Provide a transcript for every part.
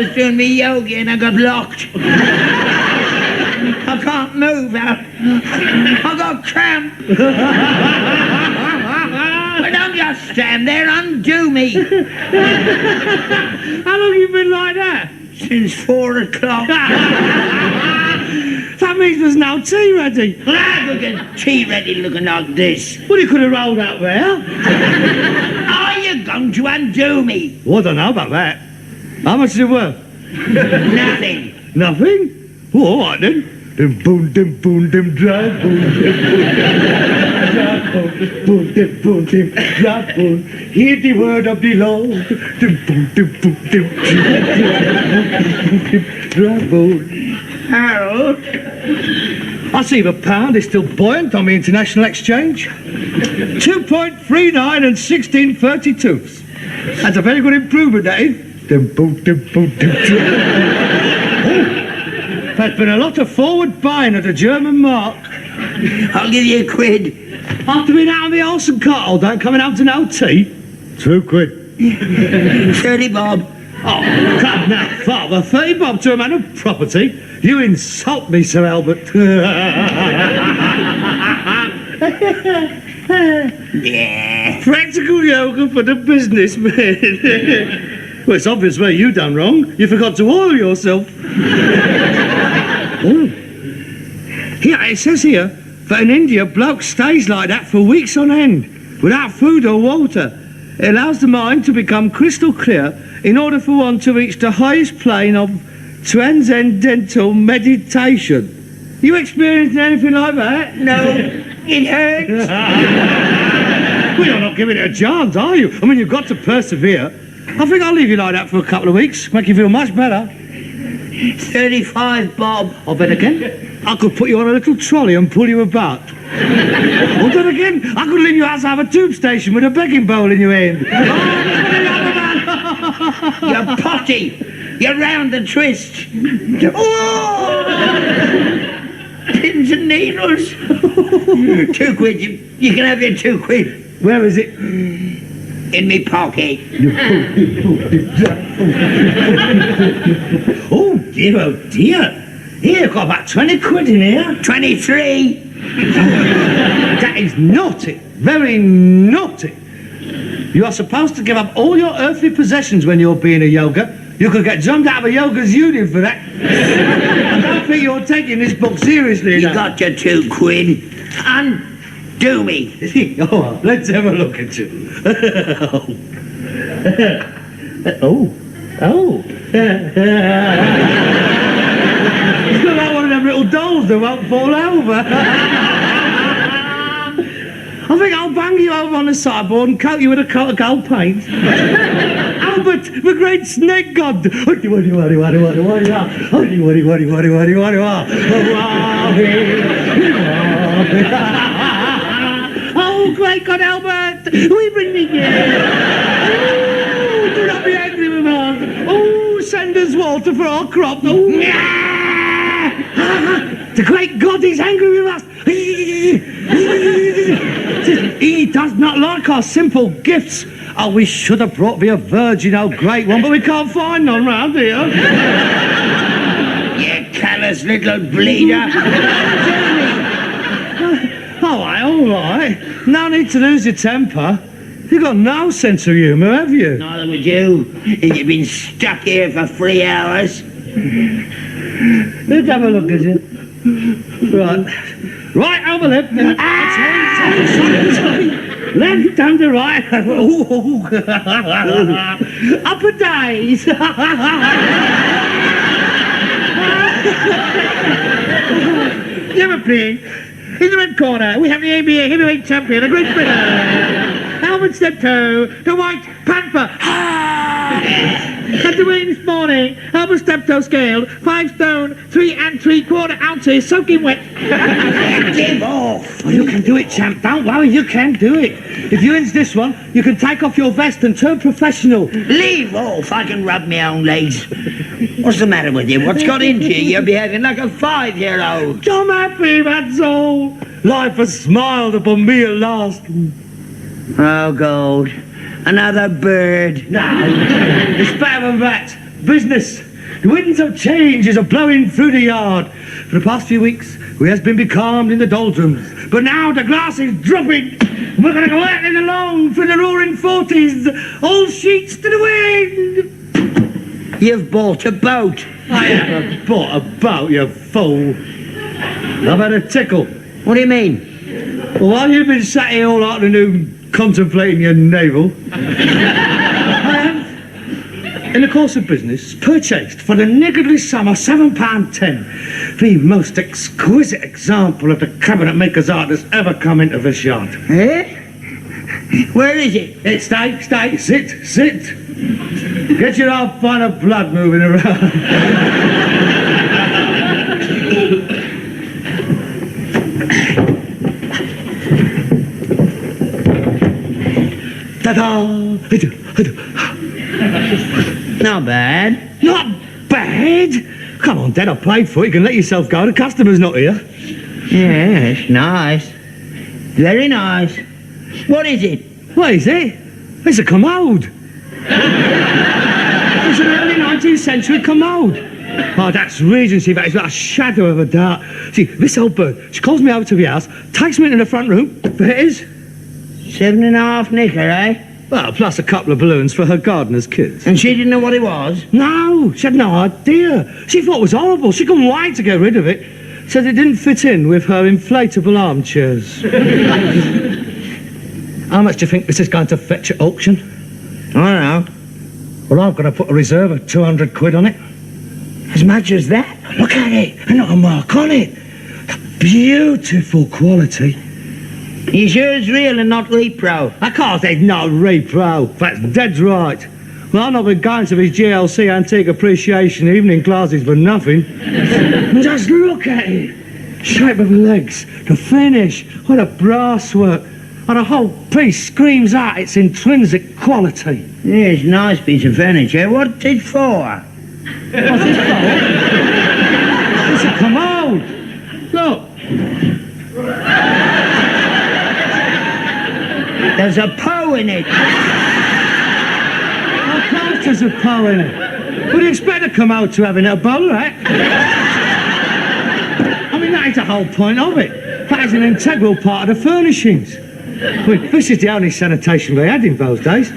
was doing me yoga and I got locked. I can't move. I got cramp. But don't just stand there, undo me. How long have you been like that? Since 4 o'clock. That means there's no tea ready. Look at tea ready looking like this. Well, you could have rolled out there. Are you going to undo me? Well, I don't know about that. How much is it worth? Nothing. Nothing? Well, all right then. Dim boom, dim boom, dim dry boom, dim boom, dim boom, dim dry boom. Hear the word of the Lord. Dim boom, dim boom, dim dry boom. Harold? I see the pound is still buoyant on the international exchange. 2.39 and 16/32. That's a very good improvement, that is. Dim boom, dim boom, dim There's been a lot of forward buying of the German mark. I'll give you £1. After being out on the Olsen cart all day, coming out to no tea. £2. 30 bob. Oh, come now, Father. 30 bob to a man of property. You insult me, Sir Albert. Yeah. Practical yoga for the businessman. Well, it's obvious where you done wrong. You forgot to oil yourself. Oh. Here, it says here that in India, bloke stays like that for weeks on end, without food or water. It allows the mind to become crystal clear in order for one to reach the highest plane of transcendental meditation. You experienced anything like that? No, it hurts. Well, you're not giving it a chance, are you? I mean, you've got to persevere. I think I'll leave you like that for a couple of weeks. Make you feel much better. 35 bob. I'll bet again. I could put you on a little trolley and pull you about. Well, then again, I could leave you outside of a tube station with a begging bowl in your hand. You're potty. You're round the twist. Oh! Pins and needles. £2. You can have your £2. Where is it? In me pocket. Oh dear, oh dear. Here, I've got about 20 quid in here. 23. That is naughty. Very naughty. You are supposed to give up all your earthly possessions when you're being a yoga. You could get jumped out of a yoga's union for that. I don't think you're taking this book seriously You enough. got your £2. Undo me. Oh, let's have a look at you. Oh. It's got like one of them little dolls that won't fall over. I think I'll bang you over on the sideboard and coat you with a coat of gold paint. Albert, the great snake god. Oh, great God, Albert, we bring thee here. Oh, do not be angry with us. Oh, send us water for our crop. Oh. The great God is angry with us. He does not like our simple gifts. Oh, we should have brought thee a virgin, oh great one, but we can't find none round here. You callous little bleeder. All right. No need to lose your temper. You've got no sense of humour, have you? Neither would you, if you've been stuck here for 3 hours. Let's have a look at it. Right over left. Sorry. Left and the right. Up a days. Never play. In the red corner, we have the ABA heavyweight champion, a great winner, Albert Steptoe, the White Panther. At the weigh this morning, Albert Steptoe scaled 5 stone, 3 3/4 ounces, soaking wet. Give off. Oh, you can do it, champ. Don't worry, you can do it. If you wins this one, you can take off your vest and turn professional. Leave off. I can rub my own legs. What's the matter with you? What's got into you? You're behaving like a 5-year-old. I'm happy, that's all. Life has smiled upon me at last. Oh, God. Another bird. No, it's better than that. Business. The winds of change is a-blowing through the yard. For the past few weeks, we has been becalmed in the doldrums. But now the glass is dropping. We're going to go out in along through the roaring 40s, all sheets to the wind. You've bought a boat. I haven't bought a boat, you fool. I've had a tickle. What do you mean? Well, while you've been sat here all afternoon contemplating your navel, I have, in the course of business, purchased for the niggardly sum of £7.10 the most exquisite example of the cabinet maker's art that's ever come into this yard. Eh? Where is it? Stay, sit. Get your half pint of blood moving around. Ta-da! Not bad. Not bad? Come on, Dad, I paid for it. You can let yourself go. The customer's not here. Yes, nice. Very nice. What is it? What is it? It's a commode. It's an early 19th century commode. Oh, that's Regency, that is not a shadow of a doubt. See, this old bird, she calls me over to the house, takes me into the front room. There it is. 7.5 knicker, eh? Well, plus a couple of balloons for her gardener's kids. And she didn't know what it was? No, she had no idea. She thought it was horrible. She couldn't wait to get rid of it. Said it didn't fit in with her inflatable armchairs. How much do you think this is going to fetch at auction? I don't know. Well, I've got to put a reserve of 200 quid on it. As much as that? Look at it. And not a mark on it. Beautiful quality. You sure it's real and not repro? I can't say not repro. That's dead right. Well, I've not been going to these GLC antique appreciation evening classes for nothing. Just look at it. Shape of the legs, the finish, what a brass work. And the whole piece screams out its intrinsic quality. Yeah, it's a nice piece of furniture. What's it for? What's it for? It's a commode. Look. There's a Poe in it. Of course there's a Poe in it. What do you expect a commode to have in a bowler, eh? I mean, that is the whole point of it. That is an integral part of the furnishings. I mean, this is the only sanitation they had in those days.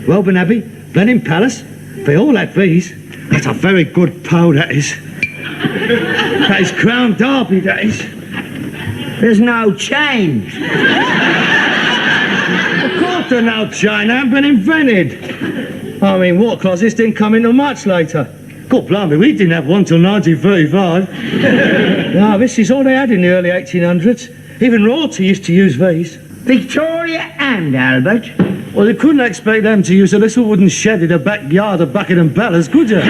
Welburn Abbey, Blenheim Palace, they all had these. That's a very good Poe, that is. That is Crown Derby, that is. There's no change. Of course there's no chain, they haven't been invented. I mean, water closets didn't come in till much later. God blimey, we didn't have one till 1935. No, this is all they had in the early 1800s. Even royalty used to use these. Victoria and Albert. Well, you couldn't expect them to use a little wooden shed in the backyard of Buckingham Palace, could you?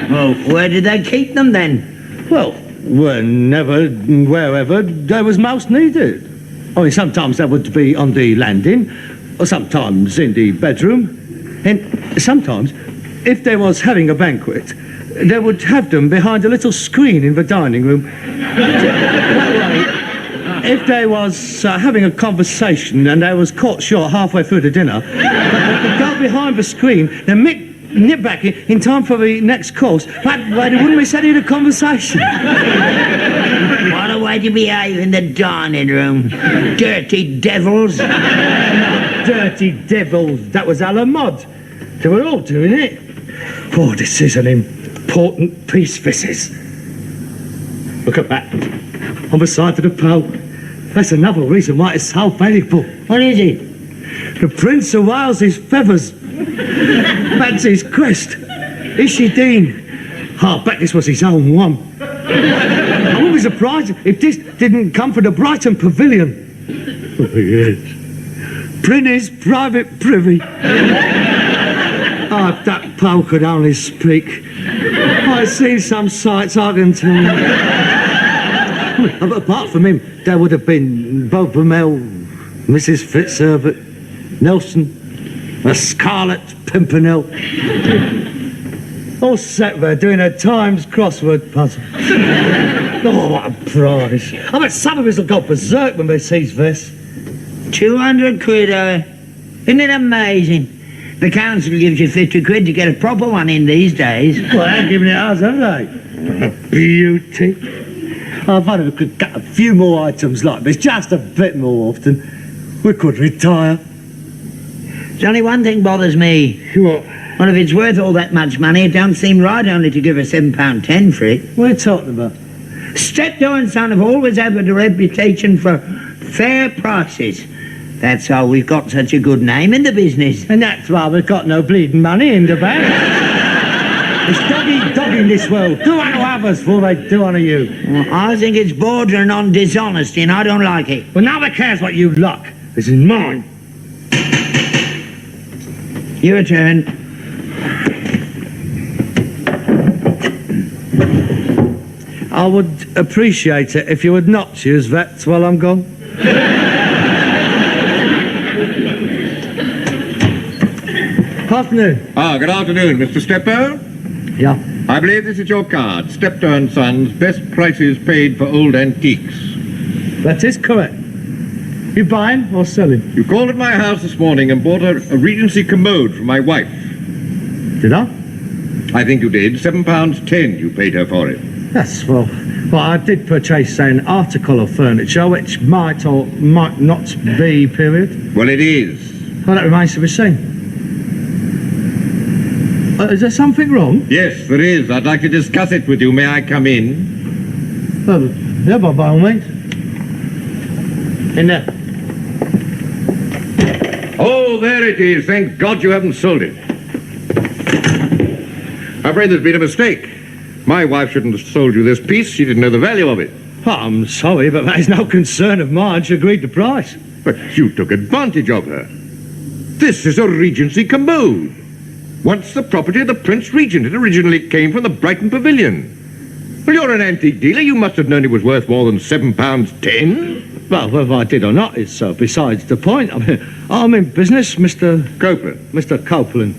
Well, where did they keep them then? Well, wherever they was most needed. I mean, sometimes that would be on the landing, or sometimes in the bedroom, and sometimes, if they was having a banquet, they would have them behind a little screen in the dining room. If they was having a conversation and they was caught short halfway through the dinner, they could go behind the screen and nip back in time for the next course. That way they wouldn't miss any of the conversation. What a way to behave in the dining room. Dirty devils. Dirty devils. That was a la mode. They were all doing it. Oh, this is an important piece, this is. Look at that. On the side of the Poe. That's another reason why it's so valuable. What is it? The Prince of Wales's feathers. That's his crest. Ishi Dean. I bet this was his own one. I wouldn't be surprised if this didn't come from the Brighton Pavilion. Oh, yes. Prince's private privy. Oh, if that Poe could only speak. I've seen some sights, I can tell you. But apart from him, there would have been Bob Brummel, Mrs. Fitzherbert, Nelson, a Scarlet Pimpernel. All sat there doing a Times crossword puzzle. Oh, what a prize. I bet some of us will go berserk when they sees this. 200 quid, isn't it amazing? The council gives you 50 quid to get a proper one in these days. Well, they're giving it us, haven't they? Beauty. I wonder if we could get a few more items like this, just a bit more often. We could retire. There's only one thing bothers me. What? Well, if it's worth all that much money, it don't seem right only to give a £7.10 for it. What are you talking about? Steptoe and Son have always had a reputation for fair prices. That's how we've got such a good name in the business. And that's why we've got no bleeding money in the bank. It's dog in this world. Do unto others before they do unto you. Well, I think it's bordering on dishonesty, and I don't like it. Well, nobody cares what you like. This is mine. Your turn. I would appreciate it if you would not choose vets while I'm gone. Afternoon. Ah, good afternoon, Mr. Steptoe. Yeah. I believe this is your card. Steptoe and Sons, best prices paid for old antiques. That is correct. You buying or selling? You called at my house this morning and bought a Regency commode for my wife. Did I? I think you did. £7.10 you paid her for it. Yes, well, I did purchase an article of furniture which might or might not be period. Well, it is. Well, that remains to be seen. Is there something wrong? Yes, there is. I'd like to discuss it with you. May I come in? Well, yeah, by all means. In there. Oh, there it is. Thank God you haven't sold it. I'm afraid there's been a mistake. My wife shouldn't have sold you this piece. She didn't know the value of it. Oh, I'm sorry, but that is no concern of mine. She agreed the price. But you took advantage of her. This is a Regency commode. Once the property of the Prince Regent. It originally came from the Brighton Pavilion. Well, you're an antique dealer. You must have known it was worth more than £7.10. Well, whether I did or not is besides the point. I mean, I'm in business, Mr. Copeland. Mr. Copeland.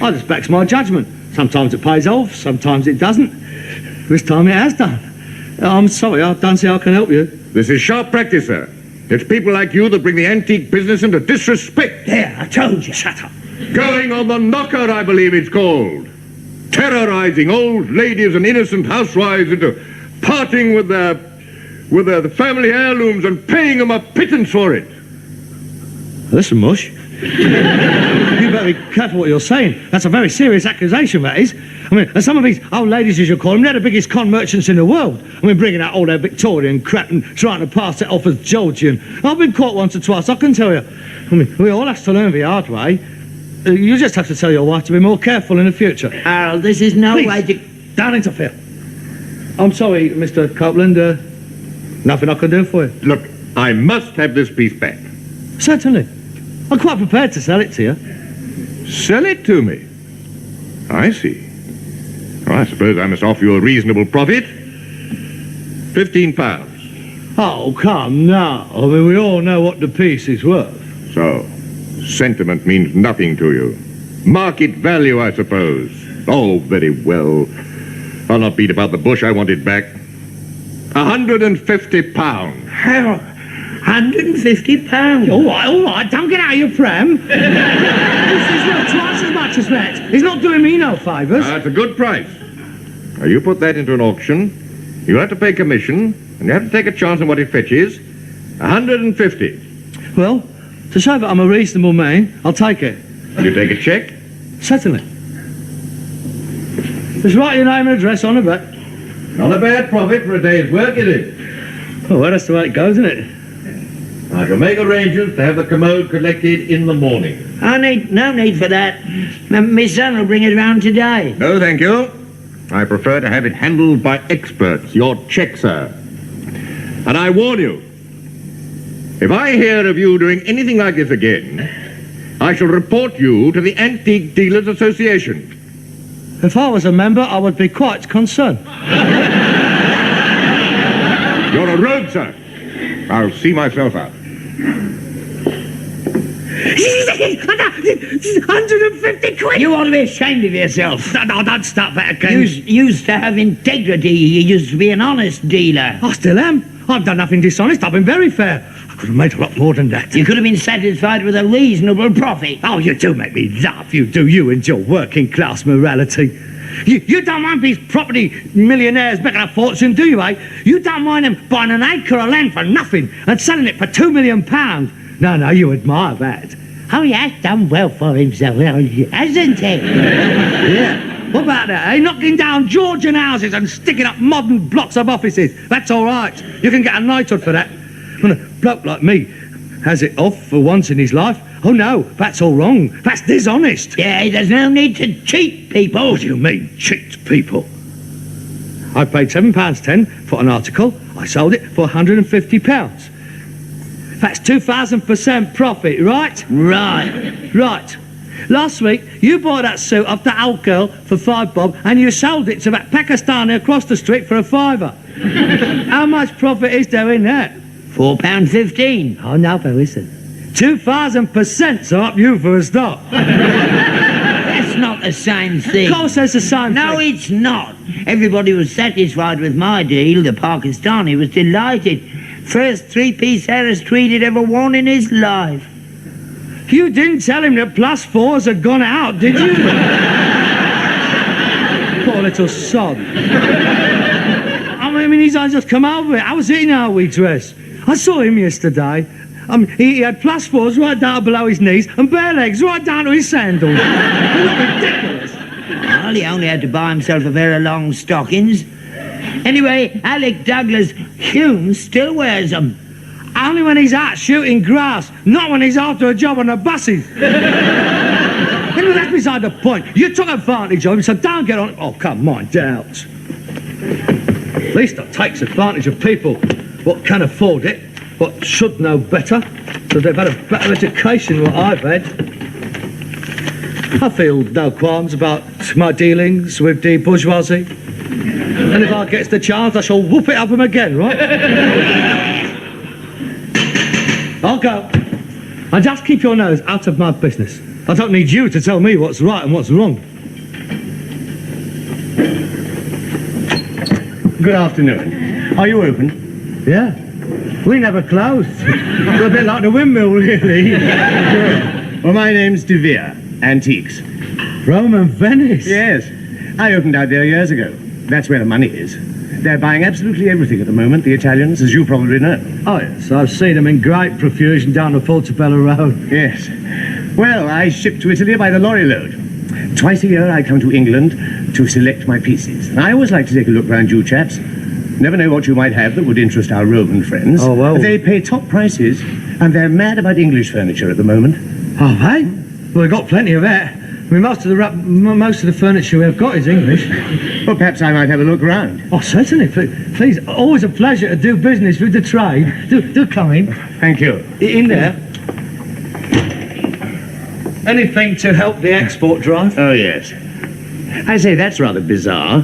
I just backs my judgment. Sometimes it pays off, sometimes it doesn't. This time it has done. I'm sorry, I don't see how I can help you. This is sharp practice, sir. It's people like you that bring the antique business into disrespect. There, I told you. Shut up. Going on the knocker, I believe it's called. Terrorizing old ladies and innocent housewives into parting with their the family heirlooms and paying them a pittance for it. Listen, Mush. You better be careful what you're saying. That's a very serious accusation, that is. I mean, and some of these old ladies, as you call them, they're the biggest con merchants in the world. I mean, bringing out all their Victorian crap and trying to pass it off as Georgian. I've been caught once or twice, I can tell you. I mean, we all have to learn the hard way. You just have to tell your wife to be more careful in the future. Harold, this is no Please, way to... don't interfere. I'm sorry, Mr. Copeland. Nothing I can do for you. Look, I must have this piece back. Certainly. I'm quite prepared to sell it to you. Sell it to me. I see. Well, I suppose I must offer you a reasonable profit. £15. Oh, come now. I mean, we all know what the piece is worth. So, sentiment means nothing to you. Market value, I suppose. Oh, very well. I'll not beat about the bush. I want it back. £150. Harold, £150? All right, don't get out of your pram. This is not twice as much as that. He's not doing me no favours. That's a good price. Now, you put that into an auction, you have to pay commission, and you have to take a chance on what it fetches. £150. Well, to show that I'm a reasonable man, I'll take it. You take a cheque? Certainly. Just write your name and address on it, but... Not a bad profit for a day's work, is it? Oh, well, that's the way it goes, isn't it? I shall make arrangements to have the commode collected in the morning. No need for that. My son will bring it round today. No, thank you. I prefer to have it handled by experts. Your cheque, sir. And I warn you, if I hear of you doing anything like this again, I shall report you to the Antique Dealers Association. If I was a member, I would be quite concerned. You're a rogue, sir. I'll see myself out. 150 quid! You ought to be ashamed of yourself. No, don't start that again. You used to have integrity. You used to be an honest dealer. I still am. I've done nothing dishonest. I've been very fair. could have made a lot more than that. You could have been satisfied with a reasonable profit. Oh, you do make me laugh, you do, you and your working class morality. You don't mind these property millionaires making a fortune, do you, eh? You don't mind them buying an acre of land for nothing and selling it for £2 million. No, you admire that. Oh, he has done well for himself, hasn't he? Yeah. What about that, eh? Knocking down Georgian houses and sticking up modern blocks of offices. That's all right. You can get a knighthood for that. When a bloke like me has it off for once in his life, oh no, that's all wrong. That's dishonest. Yeah, there's no need to cheat people. What do you mean, cheat people? I paid £7.10 for an article. I sold it for £150. That's 2,000% profit, right? Right. Last week, you bought that suit off the old girl for £5 bob and you sold it to that Pakistani across the street for a £5. How much profit is there in that? £4.15. Oh, no, but listen. 2,000% so up you for a start. That's not the same thing. Of course that's the same No, thing. it's not. Everybody was satisfied with my deal. The Pakistani was delighted. First three-piece Harris tweed he'd ever worn in his life. You didn't tell him that +4s had gone out, did you? Poor little sod. I mean, he's just come over it. I was in our wee dress. I saw him yesterday. He had +4s right down below his knees and bare legs right down to his sandals. They look ridiculous. Well, he only had to buy himself a pair of long stockings. Anyway, Alec Douglas Hume still wears them. Only when he's out shooting grass, not when he's after a job on the buses. Anyway, that's beside the point. You took advantage of him, so don't get on... Oh, come on, doubt. At least it takes advantage of people what can afford it, what should know better, so they've had a better education than what I've had. I feel no qualms about my dealings with the bourgeoisie. And if I get the chance, I shall whoop it up them again, right? I'll go. And just keep your nose out of my business. I don't need you to tell me what's right and what's wrong. Good afternoon. Are you open? Yeah. We never close. We're a bit like the windmill, really. Well, my name's De Vere, Antiques. Rome and Venice. Yes. I opened out there years ago. That's where the money is. They're buying absolutely everything at the moment, the Italians, as you probably know. Oh, yes. I've seen them in great profusion down the Portobello Road. Yes. Well, I ship to Italy by the lorry load. Twice a year I come to England to select my pieces. And I always like to take a look round you chaps. Never know what you might have that would interest our Roman friends. Oh, well. They pay top prices, and they're mad about English furniture at the moment. Oh, hey? Well, we've got plenty of that. I mean, most of the furniture we've got is English. Well, perhaps I might have a look round. Oh, certainly. Please, always a pleasure to do business with the trade. Do come in. Thank you. In there. Anything to help the export drive? Oh, yes. I say, that's rather bizarre.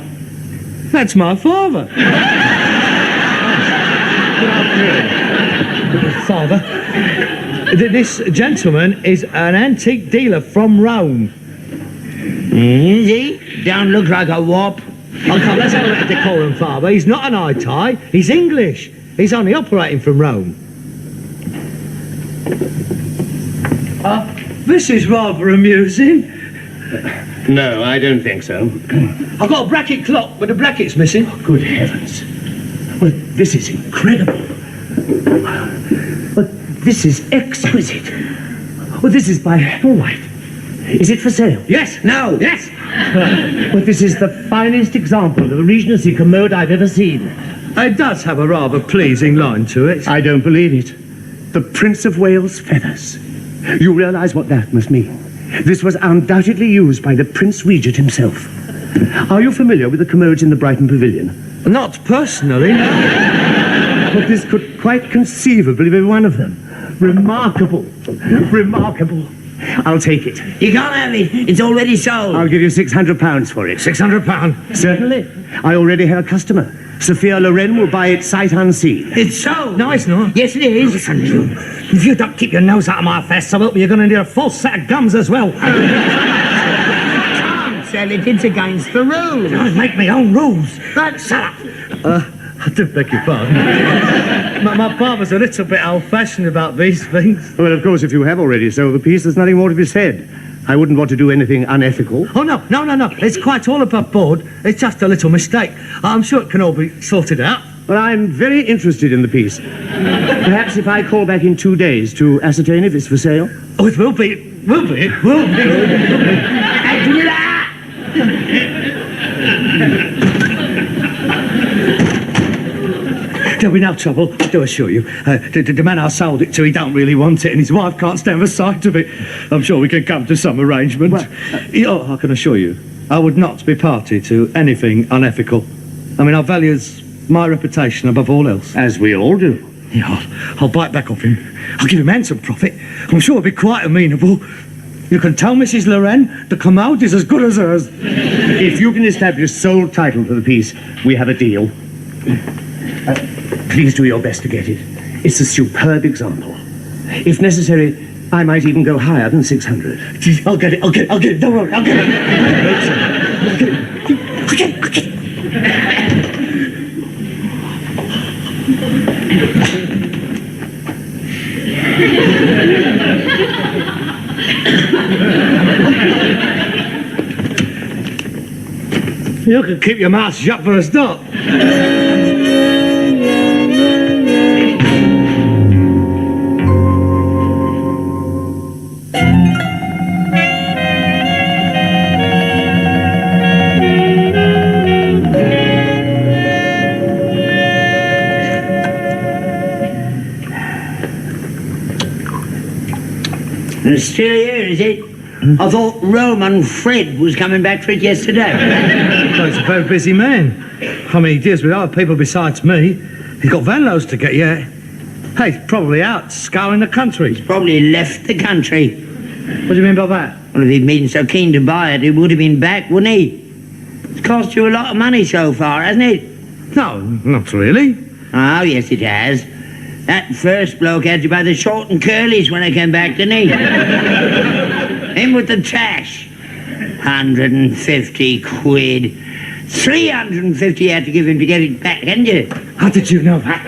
That's my father. Father, this gentleman is an antique dealer from Rome. Is he? Don't look like a wop. Oh, come, let's have a bit of decorum, Father. He's not an high-tie. He's English. He's only operating from Rome. This is rather amusing. No, I don't think so. I've got a bracket clock, but the bracket's missing. Oh, good heavens. Well, this is incredible. Well, this is exquisite. Well, this is by Applewhite. Is it for sale? Yes. No. Yes. Well, this is the finest example of a Regency commode I've ever seen. It does have a rather pleasing line to it. I don't believe it. The Prince of Wales feathers. You realize what that must mean? This was undoubtedly used by the Prince Regent himself. Are you familiar with the commodes in the Brighton Pavilion? Not personally. But this could quite conceivably be one of them. Remarkable. Remarkable. I'll take it. You can't have it. It's already sold. I'll give you £600 for it. £600. Certainly. I already have a customer. Sophia Loren will buy it sight unseen. It's sold. No, it's not. Yes, it is. Listen, you. If you don't keep your nose out of my face, so help me, you're going to need a full set of gums as well. Can't sell it. It's against the rules. I make my own rules. But, sir, I do beg your pardon. My father's a little bit old-fashioned about these things. Well, of course, if you have already sold the piece, there's nothing more to be said. I wouldn't want to do anything unethical. Oh, no. It's quite all above board. It's just a little mistake. I'm sure it can all be sorted out. Well, I'm very interested in the piece. Perhaps if I call back in 2 days to ascertain if it's for sale? Oh, it will be. It will be. There'll be no trouble, I do assure you. The man I sold it to, he don't really want it, and his wife can't stand the sight of it. I'm sure we can come to some arrangement. Well, I can assure you, I would not be party to anything unethical. I mean, I values my reputation above all else. As we all do. Yeah, I'll bite back off him. I'll give him handsome profit. I'm sure it'll be quite amenable. You can tell Mrs. Loren the commode is as good as hers. If you can establish sole title to the piece, we have a deal. Please do your best to get it. It's a superb example. If necessary, I might even go higher than 600. I'll get it. Don't worry, I'll get it. Quick. You can keep your mouth shut for a start. It's still here, is it? I thought Roman Fred was coming back for it yesterday. Well, he's a very busy man. I mean, he deals with other people besides me. He's got van loads to get yet. Hey, he's probably out scouring the country. Probably left the country. What do you mean by that? Well, if he'd been so keen to buy it, he would have been back, wouldn't he? It's cost you a lot of money so far, hasn't it? No, not really. Oh, yes, it has. That first bloke had you by the short and curlies when I came back, didn't he? Him with the trash. 150 quid. 350 you had to give him to get it back, hadn't you? How did you know that?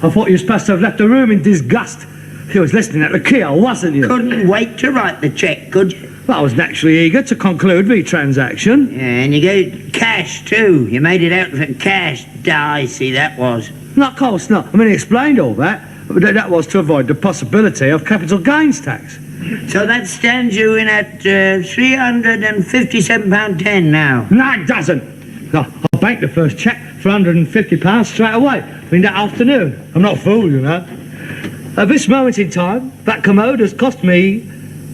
I thought you were supposed to have left the room in disgust. You was listening at the keyhole, wasn't you? Couldn't wait to write the cheque, could you? Well, I was naturally eager to conclude the transaction. Yeah, and you gave cash, too. You made it out for cash. Dicey, that was. No, of course not. I mean, he explained all that. But that was to avoid the possibility of capital gains tax. So that stands you in at £357.10 now. No, it doesn't. No, I'll bank the first cheque for £150 straight away. I mean, that afternoon. I'm not a fool, you know. At this moment in time, that commode has cost me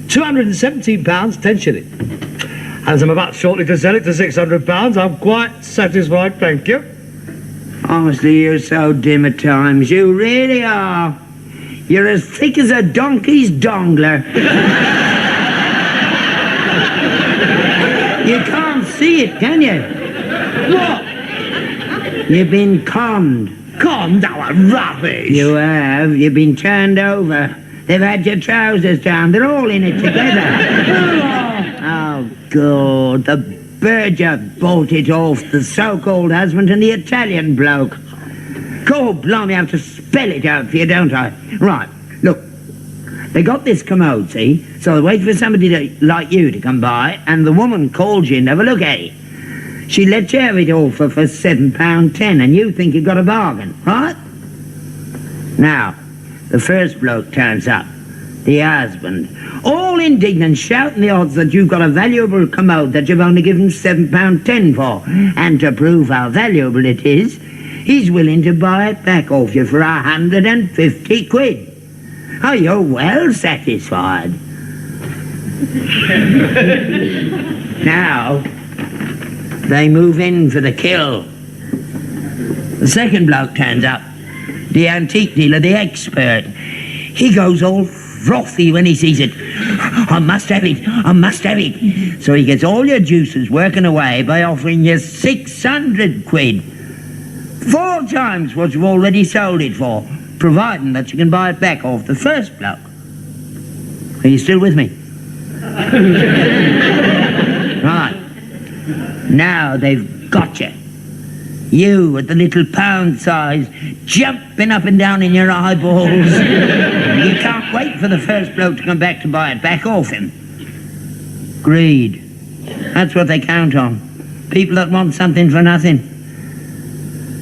£217, 10 shillings. As I'm about shortly to sell it to £600, I'm quite satisfied, thank you. Honestly, you're so dim at times. You really are. You're as thick as a donkey's dongler. You can't see it, can you? What? You've been conned. Conned? Oh, rubbish. You have. You've been turned over. They've had your trousers down. They're all in it together. Oh, God. The Berger bought it off the so-called husband and the Italian bloke. God, blimey, I have to spell it out for you, don't I? Right, look. They got this commode, see? So they wait for somebody like you to come by, and the woman called you and have a look at it. She let you have it all for £7.10, and you think you got a bargain, right? Now, the first bloke turns up, the husband, all indignant, shouting the odds that you've got a valuable commode that you've only given £7.10 for. And to prove how valuable it is, he's willing to buy it back off you for 150 quid. Oh, you're well satisfied. Now, they move in for the kill. The second bloke turns up, the antique dealer, the expert. He goes all frothy when he sees it. I must have it. So he gets all your juices working away by offering you 600 quid. 4 times what you've already sold it for, providing that you can buy it back off the first bloke. Are you still with me? Right. Now they've got you. You with the little pound size, jumping up and down in your eyeballs. You can't wait for the first bloke to come back to buy it back off him. Greed. That's what they count on. People that want something for nothing.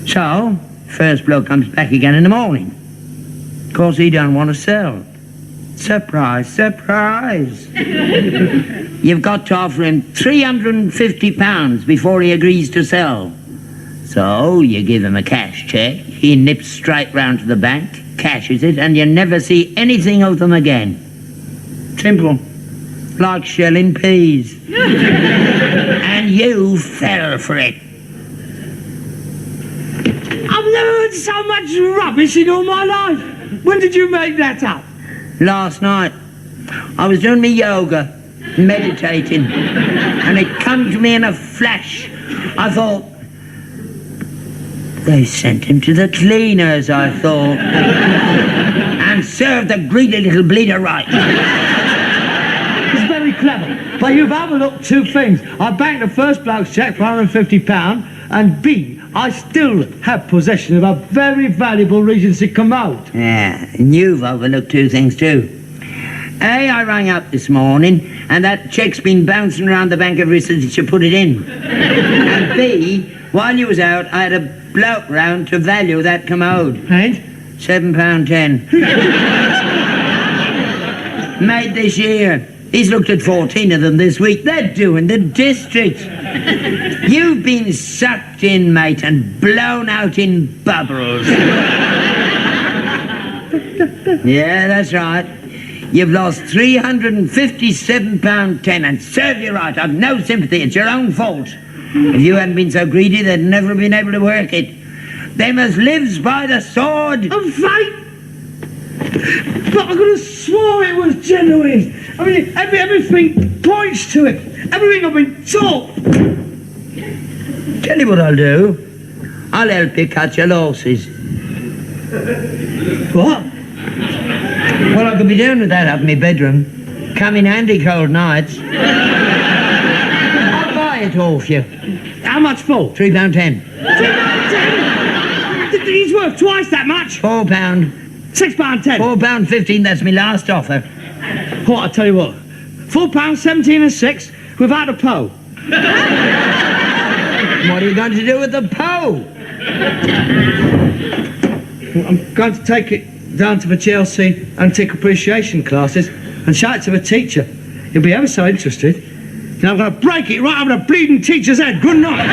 So, first bloke comes back again in the morning. Of course, he don't want to sell. Surprise, surprise. You've got to offer him £350 before he agrees to sell. So, you give him a cash cheque, he nips straight round to the bank, cashes it, and you never see anything of them again. Simple. Like shelling peas. And you fell for it. I've never heard so much rubbish in all my life. When did you make that up? Last night, I was doing my yoga, meditating, and it come to me in a flash. I thought, they sent him to the cleaners, I thought, and served the greedy little bleeder right. It's very clever, but you've overlooked two things. I banked the first bloke's cheque for £150, and B, I still have possession of a very valuable Regency commode. Yeah, and you've overlooked two things too. A, I rang up this morning, and that cheque's been bouncing around the bank ever since you put it in. And B, while you was out, I had a bloke round to value that commode. And? £7.10. Made this year. He's looked at 14 of them this week. They're doing the district. You've been sucked in, mate, and blown out in bubbles. Yeah, that's right. You've lost £357.10, and serve you right. I've no sympathy. It's your own fault. If you hadn't been so greedy, they'd never have been able to work it. Them as lives by the sword. I'm fake! But I could have swore it was genuine. I mean, everything points to it. Everything I've been taught. Tell you what I'll do. I'll help you cut your losses. What? Well, I could be doing with that up in my bedroom. Come in handy cold nights. I'll buy it off you. How much for? £3.10. £3.10? He's worth twice that much. £4. £6.10. £4.15, that's my last offer. What, I tell you what. £4.17 and 6 without a po. What are you going to do with the po? I'm going to take it down to the Chelsea Antique Appreciation classes and show it to the teacher. He'll be ever so interested. And I'm going to break it right over the bleeding teacher's head. Good night.